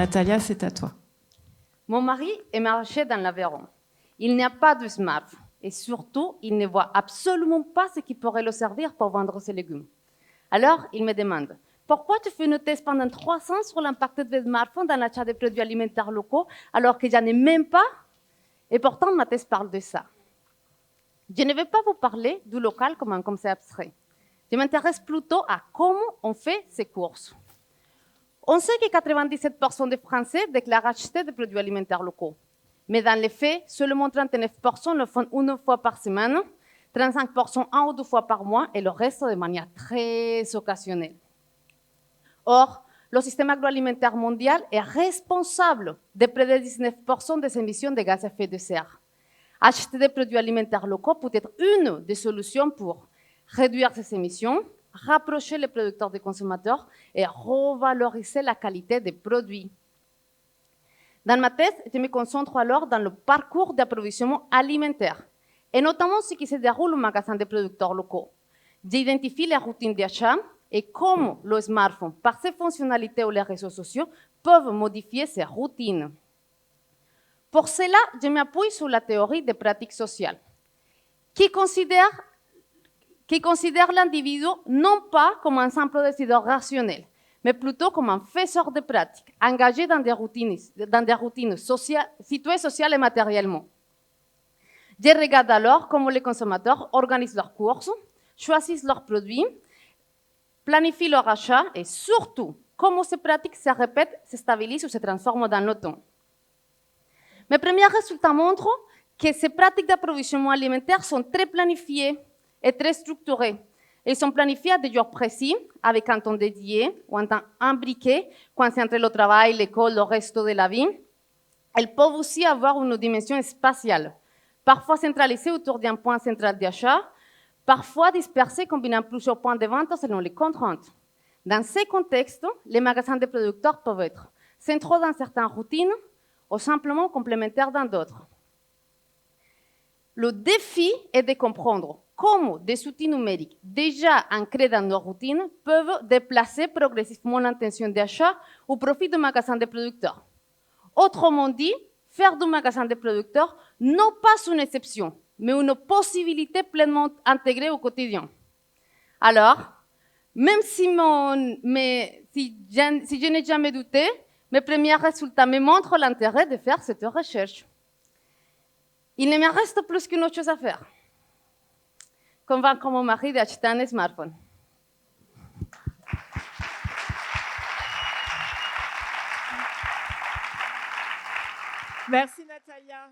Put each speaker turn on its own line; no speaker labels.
Natalia, c'est à toi.
Mon mari est marché dans l'Aveyron. Il n'y a pas de smartphone et surtout, il ne voit absolument pas ce qui pourrait le servir pour vendre ses légumes. Alors, il me demande, pourquoi tu fais une thèse pendant 3 ans sur l'impact des smartphones dans l'achat des produits alimentaires locaux alors que j'en ai même pas? Et pourtant, ma thèse parle de ça. Je ne vais pas vous parler du local comme un concept abstrait. Je m'intéresse plutôt à comment on fait ces courses. On sait que 97% des Français déclarent acheter des produits alimentaires locaux. Mais dans les faits, seulement 39% le font une fois par semaine, 35% 1 ou 2 fois par mois et le reste de manière très occasionnelle. Or, le système agroalimentaire mondial est responsable de près de 19% des émissions de gaz à effet de serre. Acheter des produits alimentaires locaux peut être une des solutions pour réduire ces émissions, rapprocher les producteurs des consommateurs et revaloriser la qualité des produits. Dans ma thèse, je me concentre alors dans le parcours d'approvisionnement alimentaire, et notamment ce qui se déroule au magasin des producteurs locaux. J'identifie les routines d'achat et comment le smartphone, par ses fonctionnalités ou les réseaux sociaux, peuvent modifier ces routines. Pour cela, je m'appuie sur la théorie des pratiques sociales, qui considère l'individu non pas comme un simple décideur rationnel, mais plutôt comme un faiseur de pratiques, engagé dans des routines sociales, situées sociales et matériellement. Je regarde alors comment les consommateurs organisent leurs courses, choisissent leurs produits, planifient leur achat et surtout, comment ces pratiques se répètent, se stabilisent ou se transforment dans le temps. Mes premiers résultats montrent que ces pratiques d'approvisionnement alimentaire sont très planifiées et très structurées. Elles sont planifiées à des jours précis, avec un temps dédié ou un temps imbriqué, concentré le travail, l'école, le reste de la vie. Elles peuvent aussi avoir une dimension spatiale, parfois centralisée autour d'un point central d'achat, parfois dispersées combinant plusieurs points de vente selon les contraintes. Dans ces contextes, les magasins de producteurs peuvent être centraux dans certaines routines ou simplement complémentaires dans d'autres. Le défi est de comprendre comment des outils numériques déjà ancrés dans nos routines peuvent déplacer progressivement l'intention d'achat au profit du magasin de producteurs. Autrement dit, faire du magasin de producteurs non pas une exception, mais une possibilité pleinement intégrée au quotidien. Alors, même si je n'ai jamais douté, mes premiers résultats me montrent l'intérêt de faire cette recherche. Il ne me reste plus qu'une autre chose à faire. Convaincre mon mari d'acheter un smartphone.
Merci Natalia.